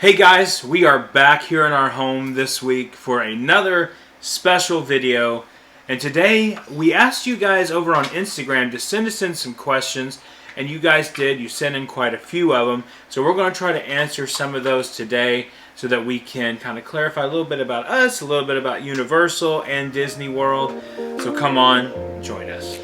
Hey guys, we are back here in our home this week for another special video. And today we asked you guys over on Instagram to send us in some questions, and you guys did. You sent in quite a few of them. So we're going to try to answer some of those today so that we can kind of clarify a little bit about us, a little bit about Universal and Disney World. So come on, join us.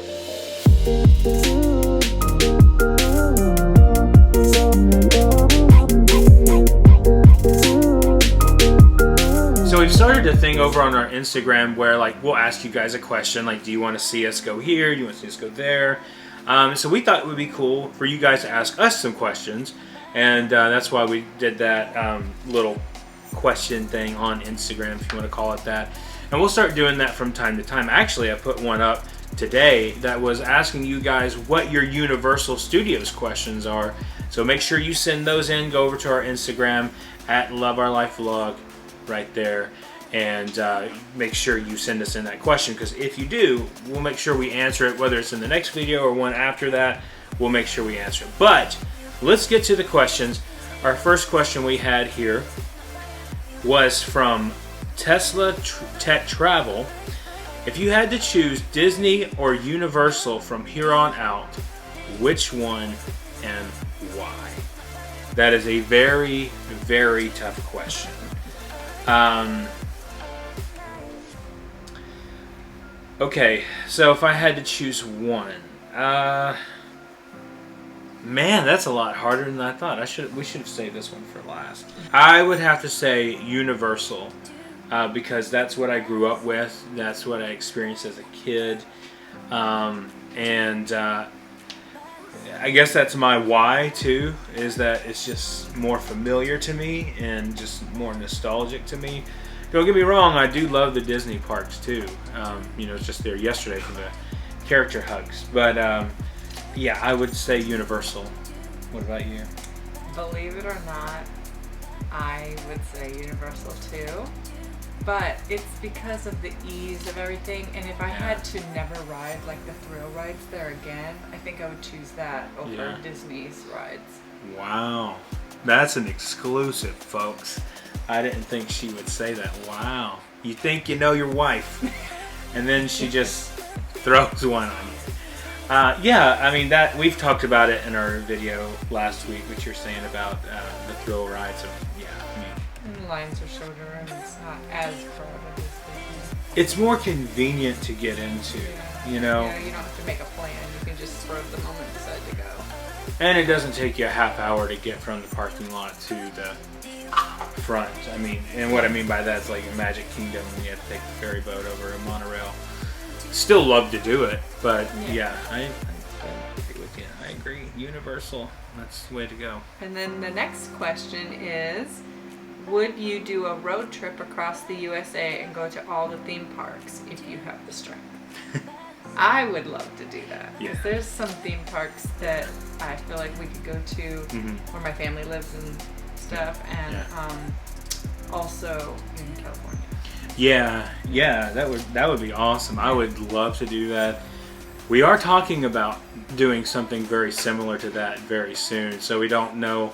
So we've started a thing over on our Instagram where we'll ask you guys a question like, do you want to see us go here? Do you want to see us go there? So we thought it would be cool for you guys to ask us some questions, and that's why we did that little question thing on Instagram, if you want to call it that. And we'll start doing that from time to time. Actually, I put one up today that was asking you guys what your Universal Studios questions are. So make sure you send those in. Go over to our Instagram at Love Our Life Vlog right there, and make sure you send us in that question, because if you do, we'll make sure we answer it, whether it's in the next video or one after that. We'll make sure we answer it. But let's get to the questions. Our first question we had here was from Tesla Tech Travel. If you had to choose Disney or Universal from here on out, which one and why? That is a very, very tough question. Okay, so if I had to choose one, man, that's a lot harder than I thought. We should have saved this one for last. I would have to say Universal, because that's what I grew up with. That's what I experienced as a kid, and I guess that's my why too, is that it's just more familiar to me and just more nostalgic to me. Don't get me wrong, I do love the Disney parks too. You know, I was just there yesterday for the character hugs. But yeah, I would say Universal. What about you? Believe it or not, I would say Universal too. But it's because of the ease of everything, and if I had to never ride like the thrill rides there again, I think I would choose that over Disney's rides. Wow, that's an exclusive, folks. I didn't think she would say that. Wow, you think you know your wife, and then she just throws one on you. Yeah, I mean, that we've talked about it in our video last week, what you're saying about the thrill rides. So, yeah, I mean, and the lines are shorter and it's not as crowded as Disney. It's more convenient to get into, you know. Yeah, you don't have to make a plan. You can just sort of the moment decide to go. And it doesn't take you a half hour to get from the parking lot to the front. I mean, and what I mean by that is like in Magic Kingdom, you have to take the ferry boat over a monorail. Still love to do it, but yeah, I agree with you. I agree. Universal, that's the way to go. And then the next question is, would you do a road trip across the USA and go to all the theme parks if you have the strength? I would love to do that, because there's some theme parks that I feel like we could go to where my family lives and stuff, and also in California. Yeah, that would be awesome. I would love to do that. We are talking about doing something very similar to that very soon, so we don't know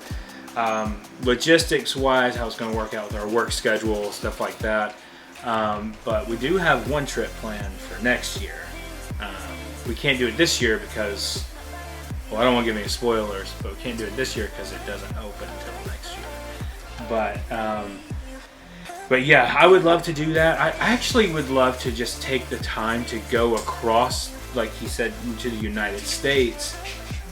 logistics wise how it's going to work out with our work schedule, stuff like that, but we do have one trip planned for next year. We can't do it this year because, well, I don't want to give any spoilers, but we can't do it this year because it doesn't open until next year. But yeah, I would love to do that. I actually would love to just take the time to go across, like he said, to the United States,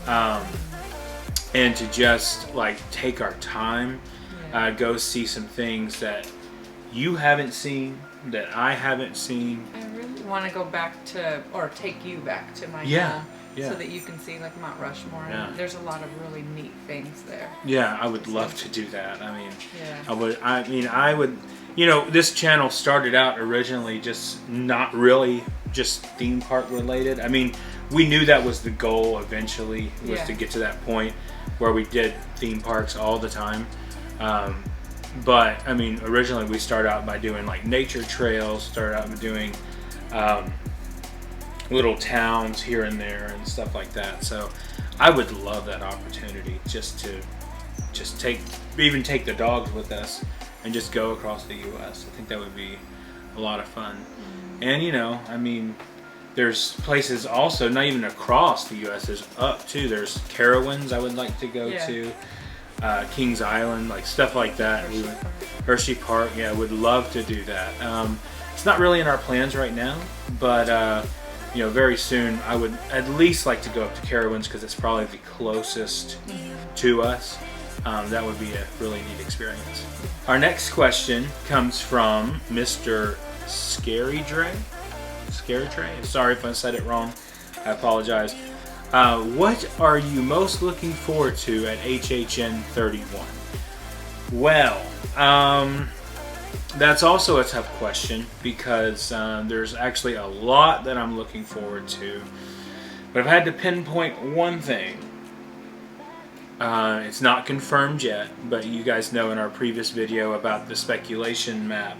and to just take our time, go see some things that you haven't seen, that I haven't seen. I really want to go back to, or take you back to my home, so that you can see like Mount Rushmore. And there's a lot of really neat things there. Yeah, I would love to do that. I mean, I would. You know, this channel started out originally just not really just theme park related. I mean, we knew that was the goal eventually, was to get to that point where we did theme parks all the time. But I mean, originally we started out by doing like nature trails, started out by doing little towns here and there and stuff like that. So I would love that opportunity just to just even take the dogs with us and just go across the U.S. I think that would be a lot of fun. And you know, I mean, there's places also not even across the U.S. There's up too. There's Carowinds I would like to go to, Kings Island, like stuff like that. Hershey Park, yeah, would love to do that. It's not really in our plans right now, but you know, very soon I would at least like to go up to Carowinds because it's probably the closest to us. That would be a really neat experience. Our next question comes from Mr. Scary Dre. Sorry if I said it wrong. I apologize. What are you most looking forward to at HHN 31? Well, that's also a tough question because there's actually a lot that I'm looking forward to. But if I had to pinpoint one thing, it's not confirmed yet, but you guys know in our previous video about the speculation map,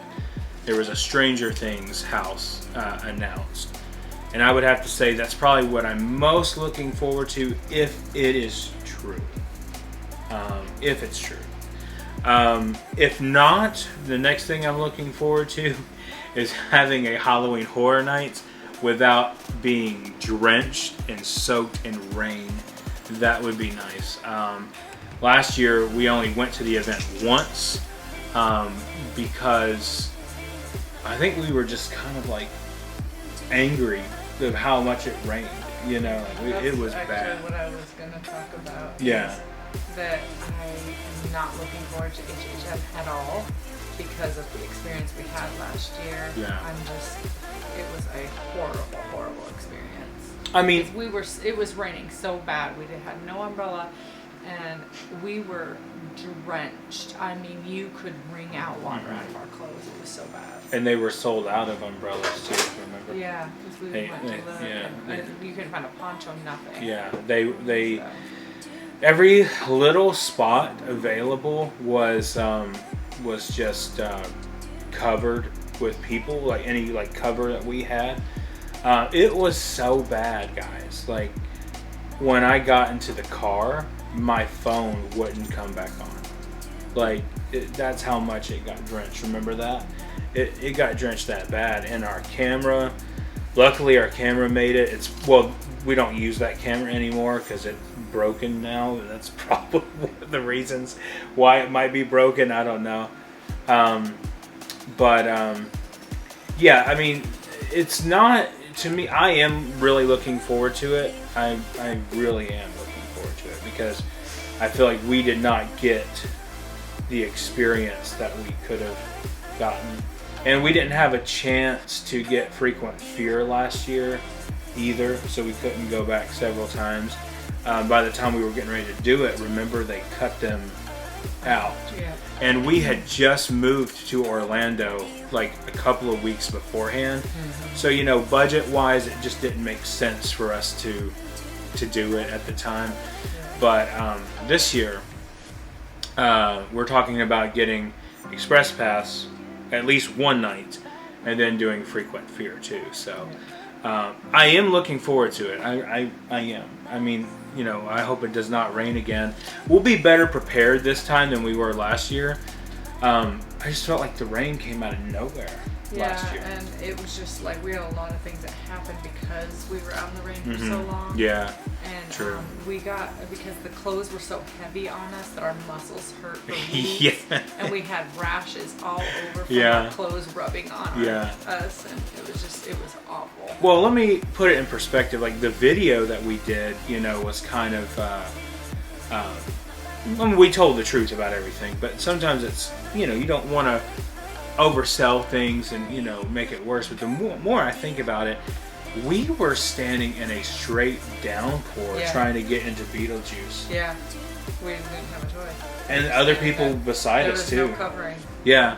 there was a Stranger Things house announced. And I would have to say that's probably what I'm most looking forward to if it is true. If it's true. If not, the next thing I'm looking forward to is having a Halloween Horror Nights without being drenched and soaked in rain. That would be nice. Last year we only went to the event once because I think we were just kind of like angry of how much it rained. You know, it was bad. What I was going to talk about. Yeah. Is that I am not looking forward to HHN at all because of the experience we had last year. Yeah. It was a horrible experience. I mean, it was raining so bad. We had no umbrella and we were drenched. I mean, you could wring out water out of our clothes. It was so bad. And they were sold out of umbrellas too, remember? Yeah, because we went to look. You couldn't find a poncho, nothing. Yeah, they every little spot available was just covered with people, like any like cover that we had. It was so bad, guys. Like when I got into the car, my phone wouldn't come back on. Like that's how much it got drenched. Remember that? It got drenched that bad. And our camera, luckily our camera made it. We don't use that camera anymore because it's broken now. That's probably one of the reasons why it might be broken. I don't know. Yeah, I mean, it's not, to me, I am really looking forward to it. I really am looking forward to it because I feel like we did not get the experience that we could have gotten. And we didn't have a chance to get Frequent Fear last year either, so we couldn't go back several times. By the time we were getting ready to do it, remember they cut them out. Yeah. And we had just moved to Orlando like a couple of weeks beforehand. Mm-hmm. So, you know, budget-wise, it just didn't make sense for us to do it at the time. Yeah. But this year, we're talking about getting Express Pass at least one night and then doing Frequent Fear too. So I am looking forward to it. I am. I mean, you know, I hope it does not rain again. We'll be better prepared this time than we were last year. I just felt like the rain came out of nowhere last year. And it was just like we had a lot of things that happened because we were out in the rain for so long. Yeah. And true. Because the clothes were so heavy on us that our muscles hurt for weeks. Yeah. And we had rashes all over from our clothes rubbing on us, and it was awful. Well, let me put it in perspective. Like the video that we did, you know, was kind of I mean, we told the truth about everything, but sometimes it's, you know, you don't want to oversell things and, you know, make it worse. But the more I think about it, we were standing in a straight downpour trying to get into Beetlejuice. Yeah, we didn't have a choice. And other people beside us too. There was no covering. Yeah.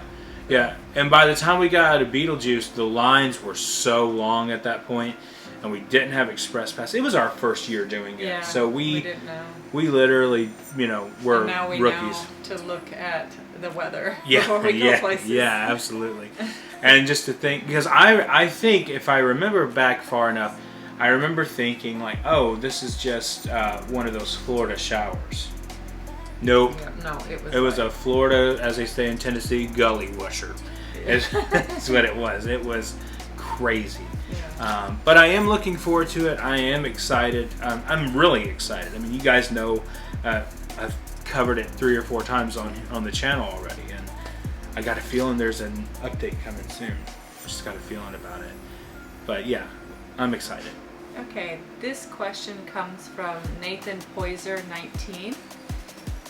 And by the time we got out of Beetlejuice, the lines were so long at that point, and we didn't have Express Pass. It was our first year doing it, yeah, so we didn't know. We literally, you know, were and now we rookies. Know to look at the weather before we go places. Yeah, absolutely. And just to think, because I think if I remember back far enough, I remember thinking like, oh, this is just one of those Florida showers. Nope. No, It was a Florida, as they say in Tennessee, gully washer. That's what it was. It was crazy. Yeah. But I am looking forward to it. I am excited. I'm really excited. I mean, you guys know I've covered it 3 or 4 times on the channel already, and I got a feeling there's an update coming soon. Just got a feeling about it. But yeah, I'm excited. Okay, this question comes from Nathan Poiser 19,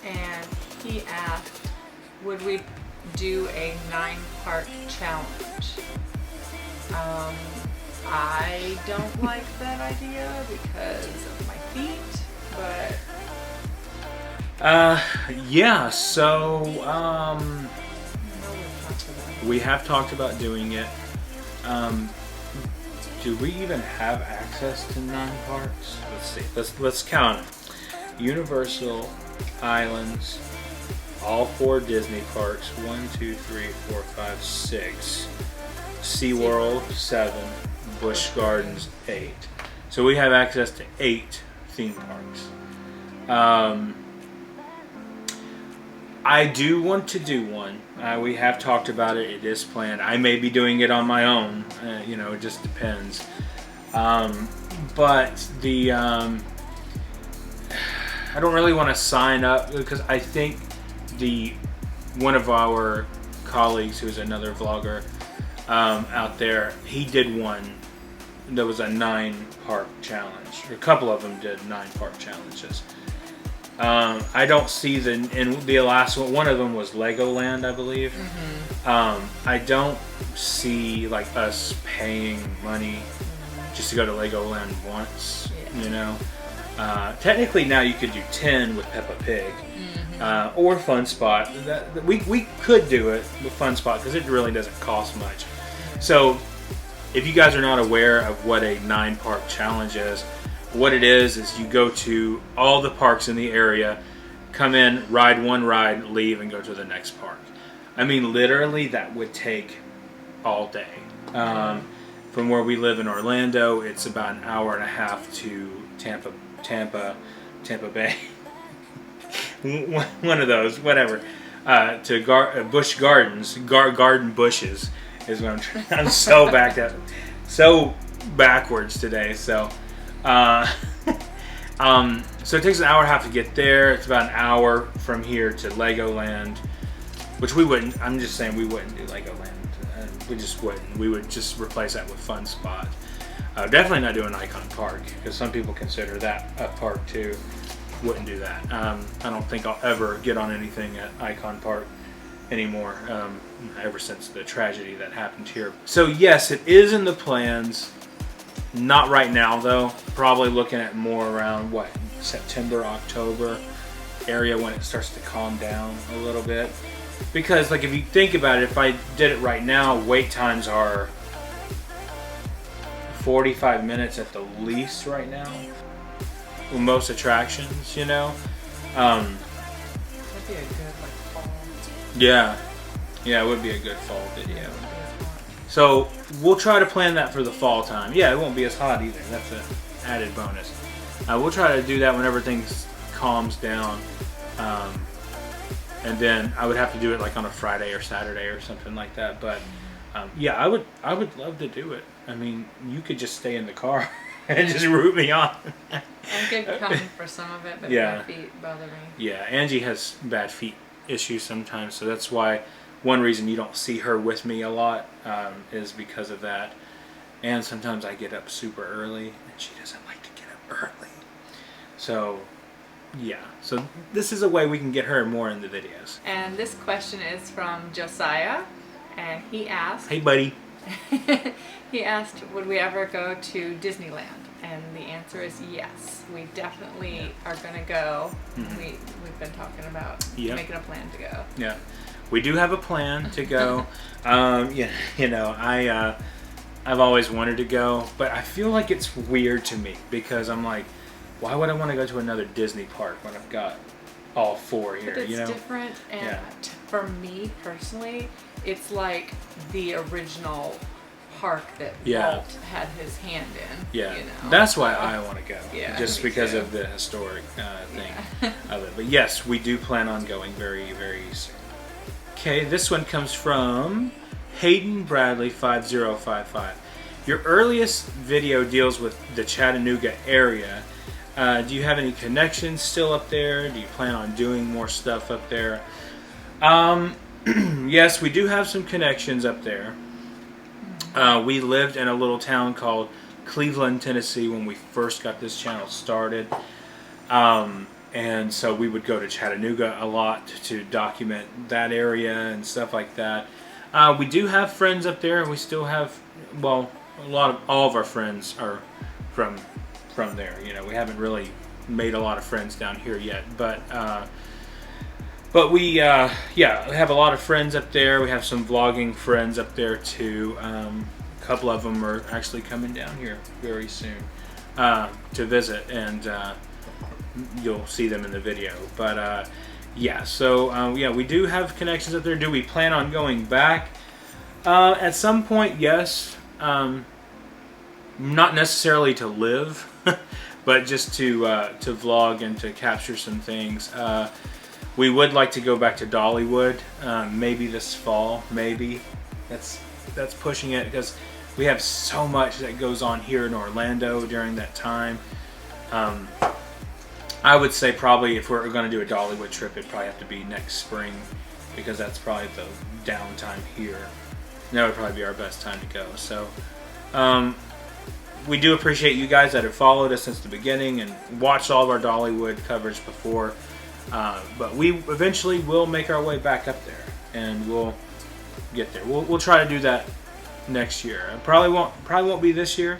and he asked, would we do a 9-part challenge? I don't like that idea because of my feet, but yeah, so we've talked about it. we have talked about doing it. Do we even have access to 9 parks? Let's see. Let's count them. Universal, Islands, all 4 Disney parks. 1, 2, 3, 4, 5, 6. SeaWorld 7. Busch Gardens 8. So we have access to 8 theme parks. I do want to do one. We have talked about it. It is planned. I may be doing it on my own. It just depends. But I don't really want to sign up because I think one of our colleagues, who's another vlogger out there, he did one. There was a 9-part challenge. Or a couple of them did 9-part challenges. I don't see the last one of them was Legoland, I believe. Mm-hmm. I don't see like us paying money just to go to Legoland once, technically now you could do 10 with Peppa Pig. Mm-hmm. Or Fun Spot. We could do it with Fun Spot because it really doesn't cost much. So if you guys are not aware of what a 9-park challenge is, what it is you go to all the parks in the area, come in, ride one ride, leave, and go to the next park. I mean, literally, that would take all day. From where we live in Orlando, it's about an hour and a half to Tampa Bay. One of those, whatever. To Busch Gardens, Garden Bushes is what I'm trying. I'm so backed up, so backwards today. So it takes an hour and a half to get there. It's about an hour from here to Legoland, which we wouldn't. I'm just saying we wouldn't do Legoland. We just wouldn't. We would just replace that with Fun Spot. Definitely not doing Icon Park because some people consider that a park too. Wouldn't do that. I don't think I'll ever get on anything at Icon Park anymore. Ever since the tragedy that happened here. So yes, it is in the plans. Not right now though. Probably looking at more around September, October area when it starts to calm down a little bit. Because like if you think about it, if I did it right now, wait times are 45 minutes at the least right now. With most attractions, That'd be a good fall. Yeah, it would be a good fall video. So we'll try to plan that for the fall time. Yeah, it won't be as hot either. That's an added bonus. We'll try to do that whenever things calms down. And then I would have to do it like on a Friday or Saturday or something like that. But yeah, I would love to do it. I mean, you could just stay in the car and just root me on. I could come for some of it, but my feet bother me. Yeah, Angie has bad feet issues sometimes, so that's why one reason you don't see her with me a lot is because of that. And sometimes I get up super early, and she doesn't like to get up early. So, yeah. So this is a way we can get her more in the videos. And this question is from Josiah, and he asked... Hey, buddy. He asked, would we ever go to Disneyland? And the answer is yes. We definitely are going to go. Mm-hmm. We've been talking about making a plan to go. Yeah. We do have a plan to go. I've always wanted to go, but I feel like it's weird to me because I'm like, why would I want to go to another Disney park when I've got all 4 here? But it's different, and for me personally, it's like the original park that Yeah. Walt had his hand in. Yeah, You know? that's why I want to go. Yeah, just me because too. of the historic thing of it. But yes, we do plan on going very, very soon. Okay, this one comes from Hayden Bradley 5055. Your earliest video deals with the Chattanooga area. Do you have any connections still up there? Do you plan on doing more stuff up there? Yes, we do have some connections up there. We lived in a little town called Cleveland, Tennessee when we first got this channel started. And so we would go to Chattanooga a lot to document that area and stuff like that. We do have friends up there. We still have, well, all of our friends are from there. You know, we haven't really made a lot of friends down here yet, but we yeah, we have a lot of friends up there. We have some vlogging friends up there too. A couple of them are actually coming down here very soon to visit, and you'll see them in the video. But yeah, so yeah, we do have connections up there. Do we plan on going back? At some point, yes. Not necessarily to live, but just to vlog and to capture some things. We would like to go back to Dollywood, maybe this fall. Maybe that's pushing it, because we have so much that goes on here in Orlando during that time. I would say probably if we're going to do a Dollywood trip, it'd probably have to be next spring, because that's probably the downtime here. That would probably be our best time to go. So we do appreciate you guys that have followed us since the beginning and watched all of our Dollywood coverage before. But we eventually will make our way back up there, and we'll get there. We'll try to do that next year. It probably won't be this year,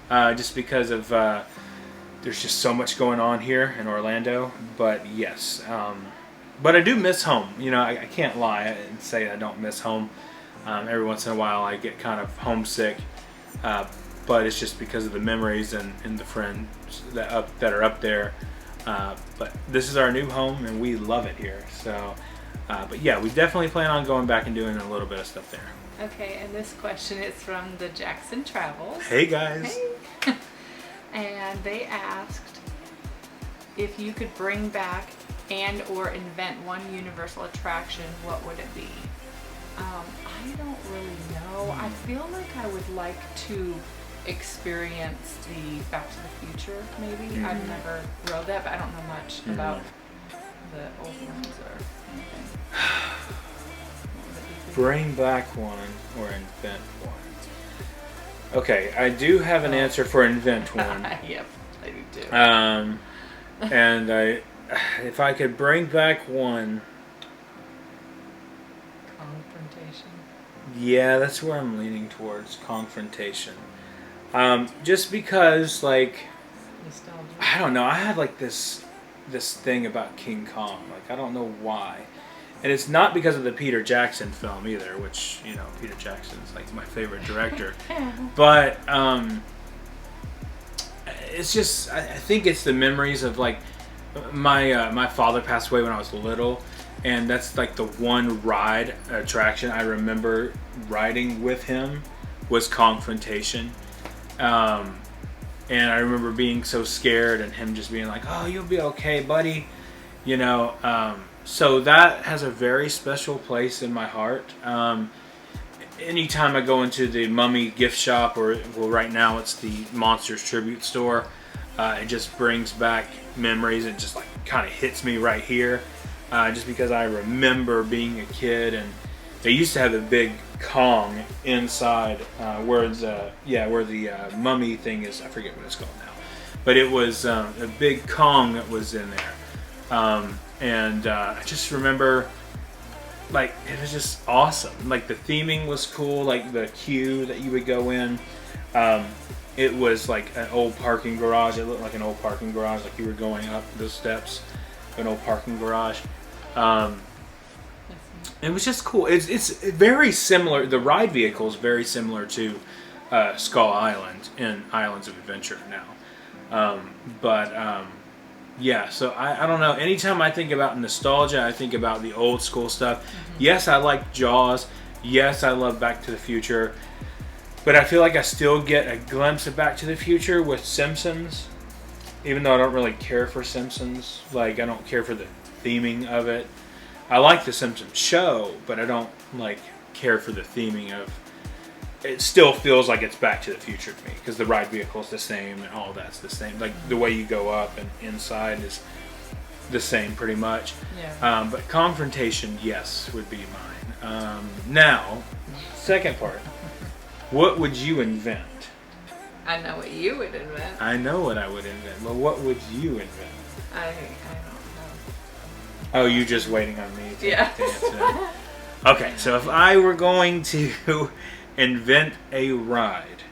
just because of there's just so much going on here in Orlando. But yes, but I do miss home. You know, I can't lie and say I don't miss home. Every once in a while I get kind of homesick, but it's just because of the memories and the friends that are up there. But this is our new home, and we love it here. So, but yeah, we definitely plan on going back and doing a little bit of stuff there. Okay, and this question is from the Jackson Travels. Hey guys. Hey. And they asked if you could bring back and or invent one Universal attraction, what would it be? I don't really know. I feel like I would like to experience the Back to the Future, maybe. Mm-hmm. I've never rode that, but I don't know much about the old ones or anything. Bring back one or invent one. Okay, I do have an answer for invent one. Yep, I do too. And if I could bring back one. Confrontation. Yeah, that's where I'm leaning towards, confrontation. Just because, like, Nostalgia. I don't know, I had like this thing about King Kong. Like, I don't know why. And it's not because of the Peter Jackson film either, which, you know, Peter Jackson's like my favorite director. But it's just, I think it's the memories of, like, my father passed away when I was little, and that's like the one ride attraction I remember riding with him was Confrontation. And I remember being so scared and him just being like, "Oh, you'll be okay, buddy," you know. So that has a very special place in my heart. Anytime I go into the Mummy gift shop, or, well, right now it's the Monsters Tribute store, it just brings back memories. It just like kind of hits me right here, just because I remember being a kid, and they used to have a big Kong inside where the Mummy thing is. I forget what it's called now, but it was a big Kong that was in there. And I just remember, like, it was just awesome. Like, the theming was cool, like the queue that you would go in. It was like an old parking garage. It looked like an old parking garage, like you were going up the steps of an old parking garage. It was just cool. It's very similar. The ride vehicle is very similar to Skull Island in Islands of Adventure now. Yeah, so I don't know. Anytime I think about nostalgia, I think about the old school stuff. Mm-hmm. Yes, I like Jaws. Yes, I love Back to the Future. But I feel like I still get a glimpse of Back to the Future with Simpsons. Even though I don't really care for Simpsons. Like, I don't care for the theming of it. I like the Simpsons show, but I don't, like, care for the theming of... It still feels like it's Back to the Future to me. Because the ride vehicle is the same and all that's the same. Like, the way you go up and inside is the same pretty much. Yeah. But confrontation, yes, would be mine. Now, second part. What would you invent? I know what you would invent. I know what I would invent, but what would you invent? I don't know. Oh, you just waiting on me to Yeah. answer. Okay, so if I were going to invent a ride,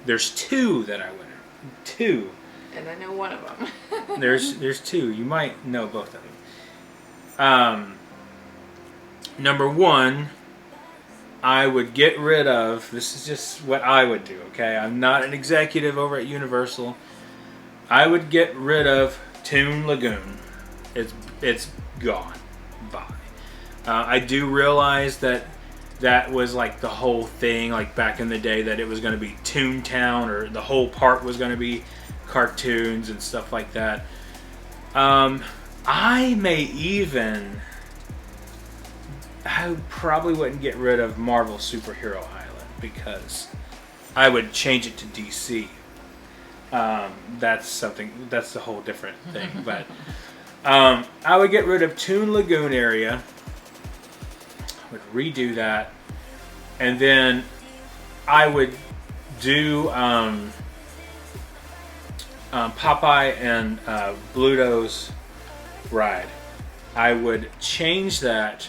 there's two that I would invent. Two. And I know one of them. There's two. You might know both of them. Number one, I would get rid of, this is just what I would do, okay? I'm not an executive over at Universal. I would get rid of Toon Lagoon. It's gone. Bye. I do realize that was like the whole thing, like back in the day, that it was going to be Toontown, or the whole park was going to be cartoons and stuff like that. I probably wouldn't get rid of Marvel Superhero Island because I would change it to DC. That's a whole different thing. But I would get rid of Toon Lagoon area. I would redo that. And then I would do Popeye and Bluto's ride. I would change that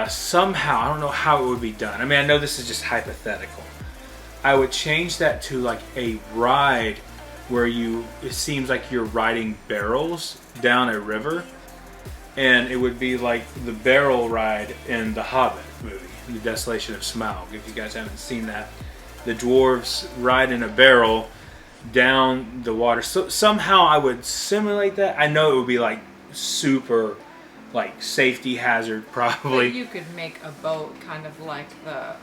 somehow. I don't know how it would be done. I mean, I know this is just hypothetical. I would change that to like a ride where it seems like you're riding barrels down a river, and it would be like the barrel ride in the Hobbit movie, The Desolation of Smaug. If you guys haven't seen that, the dwarves ride in a barrel down the water. So somehow I would simulate that. I know it would be like super, like, safety hazard probably. But you could make a boat kind of like the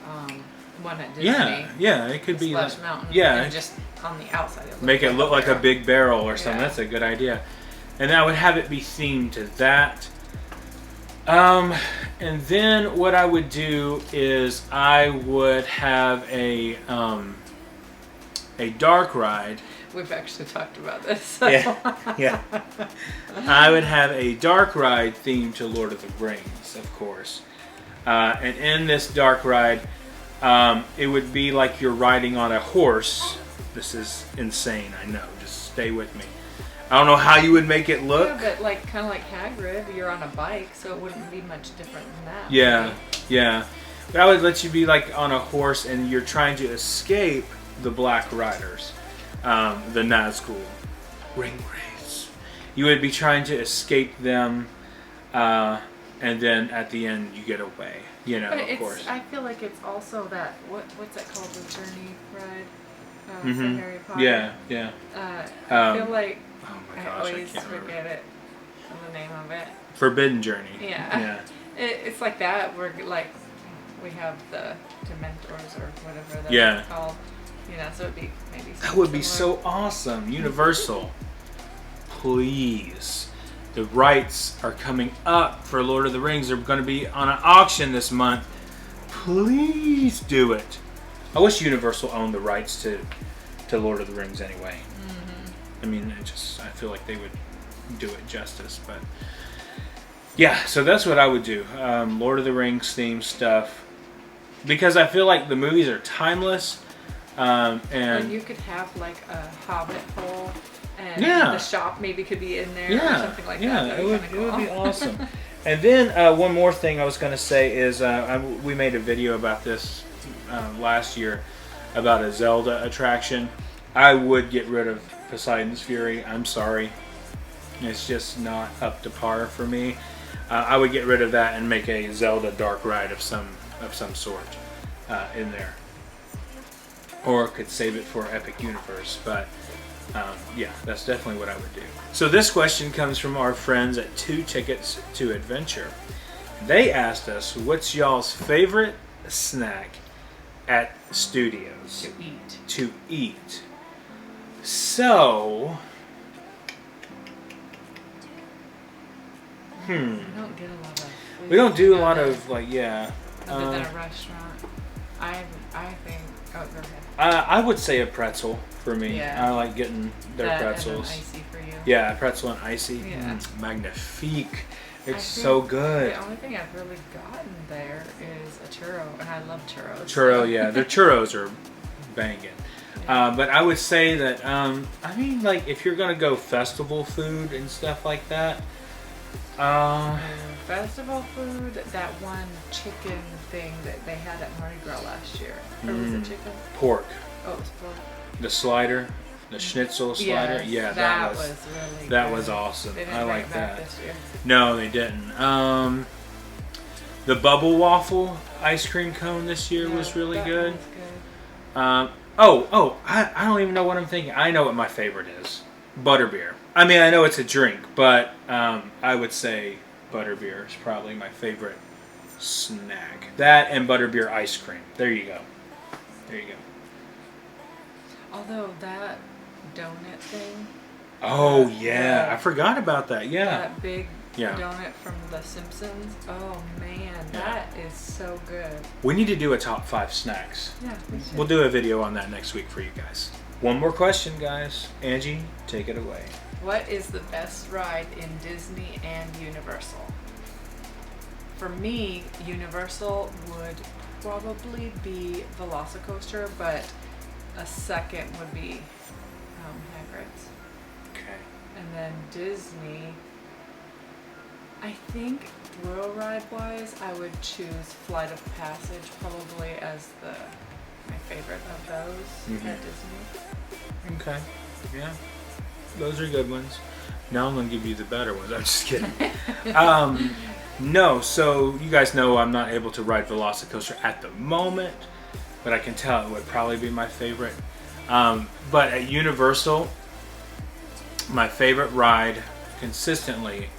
one at Disney. Yeah, it could be Splash like, Mountain. yeah, And just on the outside. make it look like a big barrel or something. Yeah. That's a good idea. And I would have it be themed to that. And then what I would do is I would have a dark ride. We've actually talked about this. Yeah. I would have a dark ride themed to Lord of the Rings, of course. And in this dark ride, it would be like you're riding on a horse. This is insane, I know. Just stay with me. I don't know how you would make it look. Yeah, but like kind of like Hagrid, you're on a bike, so it wouldn't be much different than that. Yeah, yeah. But I would let you be like on a horse, and you're trying to escape the Black Riders, the Nazgul ring wraiths. You would be trying to escape them, and then at the end you get away. You know, But of course. I feel like it's also that what's that called, the journey ride for Mm-hmm. Harry Potter. Yeah, yeah. I feel like Oh my I gosh, always can't remember. forget it, the name of it. Forbidden Journey. Yeah. It's like that. We're like, we have the Dementors or whatever they're called. You know, so it'd be maybe. That would be similar. so awesome. Universal, please. The rights are coming up for Lord of the Rings. They're going to be on an auction this month. Please do it. I wish Universal owned the rights to Lord of the Rings anyway. I mean, I feel like they would do it justice, but yeah. So that's what I would do. Lord of the Rings themed stuff, because I feel like the movies are timeless. And you could have like a Hobbit hole, and Yeah. the shop maybe could be in there or yeah, something like yeah, that. it would be awesome. And then one more thing I was going to say is we made a video about this last year about a Zelda attraction. I would get rid of Poseidon's Fury. I'm sorry, it's just not up to par for me. I would get rid of that and make a Zelda dark ride of some sort in there, or could save it for Epic Universe. But yeah, that's definitely what I would do. So this question comes from our friends at 2 Tickets to Adventure. They asked us, what's y'all's favorite snack at studios. To eat. To eat. So... We don't get a lot of food. We don't do a lot of, like, yeah. Other than a restaurant. I think... Oh, go ahead. I would say a pretzel for me. Yeah. I like getting their That pretzels. And an icy for you. Yeah, pretzel and icy. Yeah. Magnifique. It's I so think good. The only thing I've really gotten there is a churro, and I love churros. Churro, yeah. Their churros are banging. Yeah. But I would say that, I mean, like, if you're going to go festival food and stuff like that, festival food, that one chicken thing that they had at Mardi Gras last year. Or was it chicken? Pork. Oh, it was pork. The slider, the schnitzel slider. Yeah, that was really that good. was awesome. They didn't I bring like it back that. This year. No, they didn't. The bubble waffle ice cream cone this year was really that good. Was good. I don't even know what I'm thinking. I know what my favorite is. Butterbeer. I mean, I know it's a drink, but I would say butterbeer is probably my favorite snack. That and butterbeer ice cream. There you go. There you go. Although that donut thing. Oh, yeah. I forgot about that. Yeah. That big Yeah. donut from The Simpsons. Oh, man. That is so good. We need to do a top 5 snacks. Yeah, we should. We'll do a video on that next week for you guys. One more question, guys. Angie, take it away. What is the best ride in Disney and Universal? For me, Universal would probably be Velocicoaster, but a second would be Hagrid's. Okay. And then Disney, I think thrill ride wise, I would choose Flight of Passage probably as my favorite of those at Disney. Okay. Yeah. Those are good ones. Now I'm going to give you the better ones. I'm just kidding. No, so you guys know I'm not able to ride Velocicoaster at the moment, but I can tell it would probably be my favorite. But at Universal, my favorite ride consistently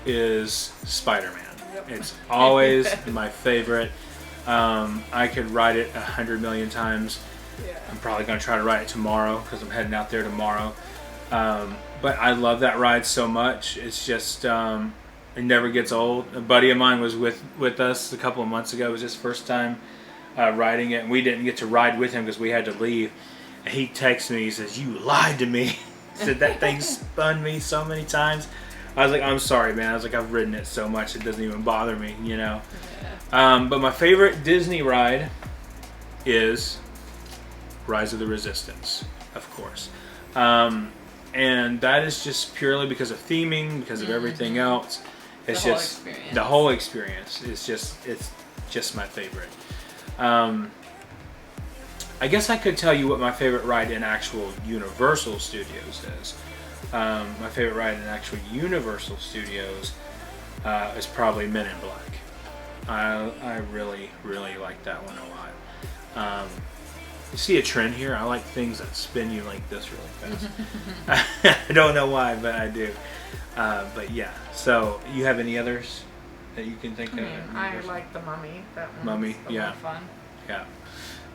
is Spider-Man. Yep. It's always my favorite. I could ride it 100 million times. Yeah. I'm probably going to try to ride it tomorrow because I'm heading out there tomorrow. But I love that ride so much. It's just, it never gets old. A buddy of mine was with us a couple of months ago. It was his first time riding it, and we didn't get to ride with him because we had to leave. And he texted me, he says, "You lied to me." He said, "That thing spun me so many times." I was like, "I'm sorry, man." I was like, "I've ridden it so much it doesn't even bother me, you know." Yeah. But my favorite Disney ride is Rise of the Resistance, of course. And that is just purely because of theming, because of everything else. It's the whole experience is just my favorite. I guess I could tell you what my favorite ride in actual Universal Studios is. My favorite ride in actual Universal Studios is probably Men in Black. I really, really like that one a lot. You see a trend here? I like things that spin you like this really fast. I don't know why, but I do. But yeah, so you have any others that you can think of? I like the Mummy. That one's Mummy, a lot of fun. Yeah.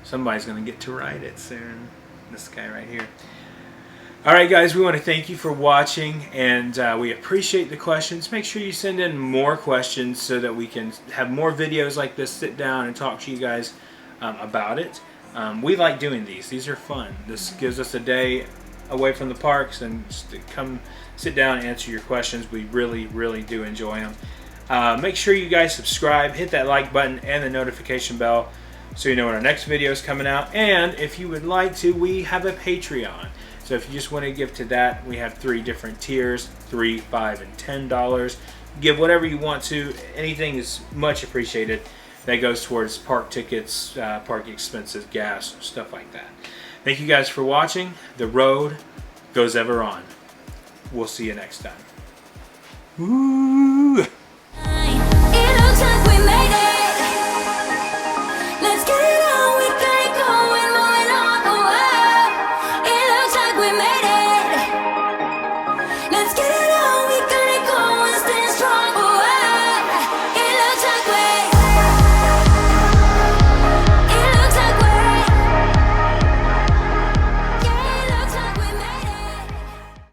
Somebody's going to get to ride it soon. This guy right here. Alright guys, we want to thank you for watching, and we appreciate the questions. Make sure you send in more questions so that we can have more videos like this, sit down and talk to you guys about it. We like doing these. These are fun. This gives us a day away from the parks and just to come sit down and answer your questions. We really, really do enjoy them. Make sure you guys subscribe, hit that like button and the notification bell so you know when our next video is coming out. And if you would like to, we have a Patreon. So if you just want to give to that, we have 3 different tiers, $3, $5, and $10. Give whatever you want to. Anything is much appreciated. That goes towards park tickets, park expenses, gas, stuff like that. Thank you guys for watching. The road goes ever on. We'll see you next time. Woo!